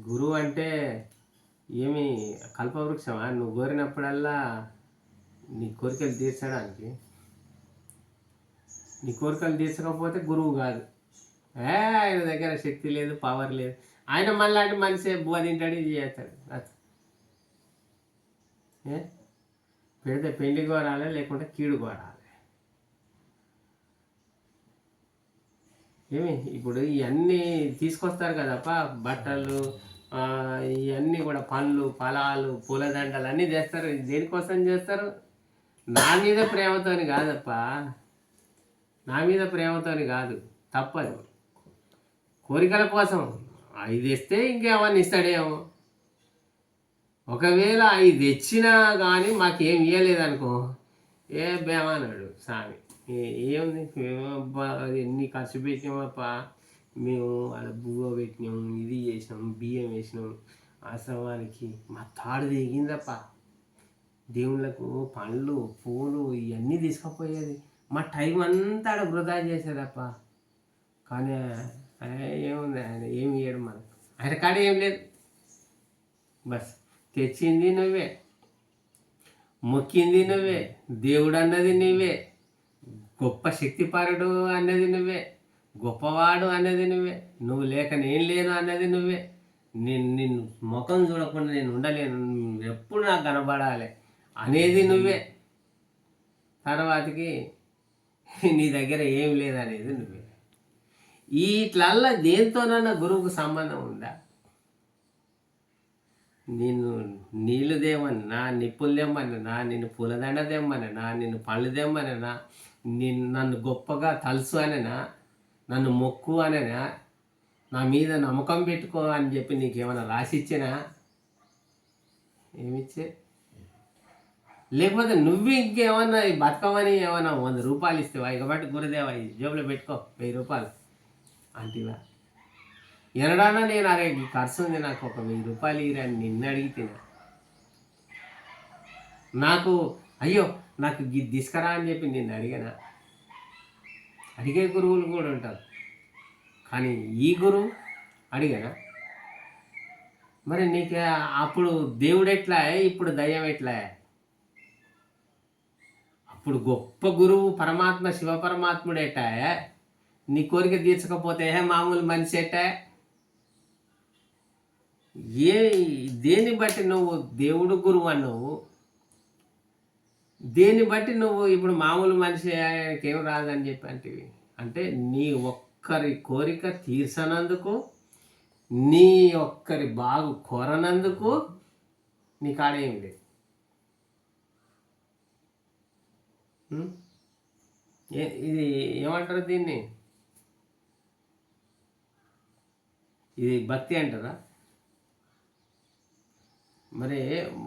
గురువు అంటే ఏమి కల్పవృక్షమా? నువ్వు కోరినప్పుడల్లా నీ కోరికలు తీర్చడానికి. నీ కోరికలు తీర్చకపోతే గురువు కాదు. ఆయన దగ్గర శక్తి లేదు, పవర్ లేదు. ఆయన మళ్ళాంటి మనిషి బువ్వ తింటాడు, ఇది చేస్తాడు. ఏ పెడితే పెళ్లి కోరాలి, లేకుంటే కీడు కోరాలి. ఏమి ఇప్పుడు ఇవన్నీ తీసుకొస్తారు కదప్ప, బట్టలు, ఇవన్నీ కూడా పండ్లు, ఫలాలు, పూలదండలు అన్నీ చేస్తారు. దేనికోసం చేస్తారు? నా మీద ప్రేమతోని కాదప్ప, నా మీద ప్రేమతోని కాదు, తప్పదు. కోరికల కోసం. అవి తెస్తే ఇంకేమన్నా ఇస్తాడేమో. ఒకవేళ అవి తెచ్చినా కానీ మాకేం ఇవ్వలేదనుకో, ఏ బేమన్నాడు స్వామి. ఏముంది, ఎన్ని ఖర్చు పెట్టినామప్ప, మేము అలా బువ్వ పెట్టినాం, ఇది చేసినాం, బియ్యం వేసినాం ఆశ్రమానికి, మా తాడు దిగిందప్ప. దేవుళ్ళకు పండ్లు, పూలు ఇవన్నీ తీసుకుపోయేది. మా టైం అంతా వృధా చేసేదప్ప. కానీ ఏముంది, ఆయన ఏమి ఇయ్యడం మనకు. ఆయన కాడ ఏం లేదు. బస్ తెచ్చింది నువ్వే, మొక్కింది నువ్వే, దేవుడు అన్నది నువ్వే, గొప్ప శక్తిపరుడు అన్నది నువ్వే, గొప్పవాడు అన్నది నువ్వే, నువ్వు లేక నేను లేను అన్నది నువ్వే. నిన్ను ముఖం చూడకుండా నేను ఉండలేను, ఎప్పుడు నాకు కనబడాలి అనేది నువ్వే. తర్వాతకి నీ దగ్గర ఏం లేదనేది నువ్వే. వీటిలల్లా దేంతోనన్నా గురువుకు సంబంధం ఉందా? నిన్ను నీళ్ళు దేమన్నా, నిప్పులు తెమ్మన్నా, నిన్ను పూలదండ తెమ్మన్నా, నిన్ను పళ్ళు తెమ్మన్నా, నన్ను గొప్పగా తలుసు అనేనా, నన్ను మొక్కు అనేనా, నా మీద నమ్మకం పెట్టుకో అని చెప్పి నీకేమైనా రాసిచ్చినా? ఏమిచ్చే? లేకపోతే నువ్వు ఇంకేమన్నా బతకమని ఏమన్నా 100 రూపాయలు ఇస్తేవా, ఇక బట్టి గురుదేవా ఈ జేబులో పెట్టుకో 1000 రూపాయలు అంటివా? ఎనడానా నేను అరే ఖర్చు ఉంది, నాకు ఒక 1000 రూపాయలు ఇరని నిన్ను అడిగితే, నాకు అయ్యో నాకు ఇది తీసుకురా అని చెప్పి నిన్ను అడిగానా? అడిగే గురువులు కూడా ఉంటారు, కానీ ఈ గురువు అడిగానా? మరి నీకు అప్పుడు దేవుడు ఎట్లా, ఇప్పుడు దయ్యం ఎట్లా? అప్పుడు గొప్ప గురువు పరమాత్మ శివ పరమాత్ముడేట, నీ కోరిక తీర్చకపోతే మామూలు మనిషి ఎట్ట? దేన్ని బట్టి నువ్వు దేవుడు గురువు అన్నావు? దేన్ని బట్టి నువ్వు ఇప్పుడు మామూలు మనిషి ఏం రాదని చెప్పి అంటివి? అంటే నీ ఒక్కరి కోరిక తీర్చనందుకు, నీ ఒక్కరి బాగు కోరనందుకు నీ కాడ ఏం లేదు. ఇది ఏమంటారు దీన్ని? ఇది భక్తి అంటారా? మరి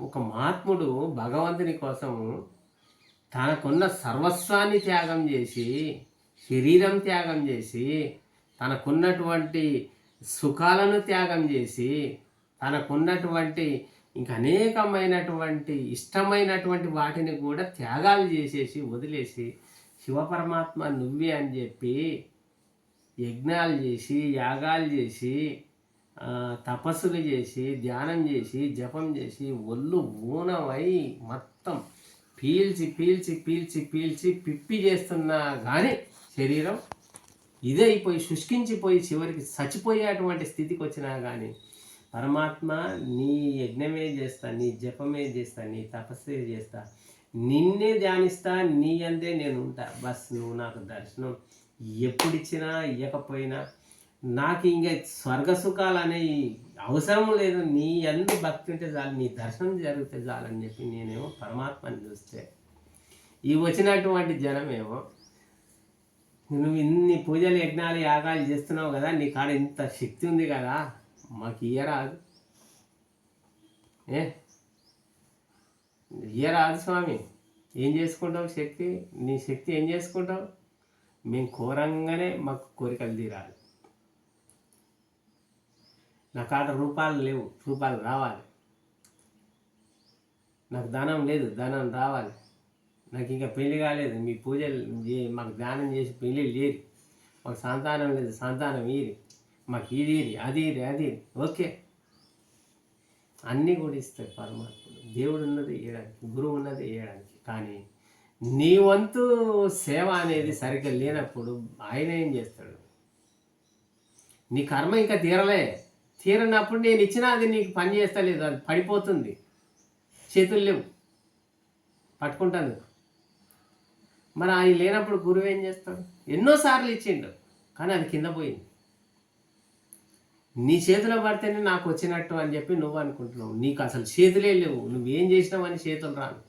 ఒక మహాత్ముడు భగవంతుని కోసము తనకున్న సర్వస్వాన్ని త్యాగం చేసి, శరీరం త్యాగం చేసి, తనకున్నటువంటి సుఖాలను త్యాగం చేసి, తనకున్నటువంటి ఇంకా అనేకమైనటువంటి ఇష్టమైనటువంటి వాటిని కూడా త్యాగాలు చేసేసి వదిలేసి, శివపరమాత్మ నువ్వే అని చెప్పి యజ్ఞాలు చేసి, యాగాలు చేసి, తపస్సులు చేసి, ధ్యానం చేసి, జపం చేసి, ఒళ్ళు ఊనమై మొత్తం పీల్చి పీల్చి పీల్చి పీల్చి పిప్పి చేస్తున్నా కానీ శరీరం ఇదే అయిపోయి శుష్కించిపోయి చివరికి చచ్చిపోయేటువంటి స్థితికి వచ్చినా కానీ పరమాత్మ నీ యజ్ఞమే చేస్తా, నీ జపమే చేస్తా, నీ తపస్సే చేస్తా, నిన్నే ధ్యానిస్తా, నీ అందే నేను ఉంటా. బస్ నువ్వు నాకు దర్శనం ఎప్పుడిచ్చినా ఇవ్వకపోయినా నాకు ఇంకా స్వర్గ సుఖాలు అనేవి అవసరం లేదు, నీ అందు భక్తి ఉంటే చాలు, నీ దర్శనం జరిగితే చాలని చెప్పి నేనేమో పరమాత్మని చూస్తే, ఈ వచ్చినటువంటి జనమేమో నువ్వు ఇన్ని పూజలు యజ్ఞాలు యాగాలు చేస్తున్నావు కదా, నీ కాడ ఇంత శక్తి ఉంది కదా, మాకు ఇయ్యరాదు, ఇయ్యరాదు స్వామి. ఏం చేసుకుంటావు శక్తి? నీ శక్తి ఏం చేసుకుంటావు? మేము కోరంగానే మాకు కోరికలు తీరాలి. నా కాడ రూపాయలు లేవు, రూపాయలు రావాలి. నాకు ధనం లేదు, ధనం రావాలి. నాకు ఇంకా పెళ్లి కాలేదు, మీ పూజలు మాకు దానం చేసి పెళ్ళి లేదు. మాకు సంతానం లేదు, సంతానం ఈరి, మాకు ఇది అది ఓకే. అన్నీ కూడా ఇస్తాడు పరమాత్ముడు. దేవుడు ఉన్నది ఇయ్యడానికి, గురువు ఉన్నది ఇయ్యడానికి. కానీ నీ వంతు సేవ అనేది సరిగ్గా లేనప్పుడు ఆయన ఏం చేస్తాడు? నీ కర్మ ఇంకా తీరనప్పుడు నేను ఇచ్చినా అది నీకు పని చేస్తలేదు, అది పడిపోతుంది, చేతులు లేవు పట్టుకుంటాను. మరి ఆయన లేనప్పుడు గురువు ఏం చేస్తాడు? ఎన్నోసార్లు ఇచ్చిండు కానీ అది కింద పోయింది. నీ చేతిలో పడితేనే నాకు వచ్చినట్టు అని చెప్పి నువ్వు అనుకుంటున్నావు. నీకు అసలు చేతులే లేవు. నువ్వేం చేసినావు అని చేతులు రాను.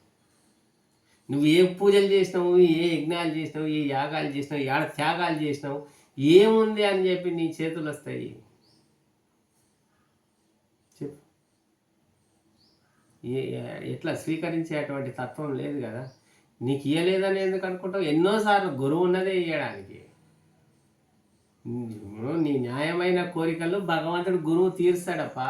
నువ్వు ఏ పూజలు చేసినావు, ఏ యజ్ఞాలు చేసినావు, ఏ యాగాలు చేసినావు, ఏడ త్యాగాలు చేసినావు, ఏముంది అని చెప్పి నీ చేతులు వస్తాయి చెప్పు. ఎట్లా స్వీకరించేటువంటి తత్వం లేదు కదా. నీకు ఇయ్యలేదని ఎందుకు అనుకుంటావు? ఎన్నోసార్లు గురువు ఉన్నదే ఇయ్యడానికి. నీ న్యాయమైన కోరికలు భగవంతుడు గురువు తీరుస్తాడప్పా.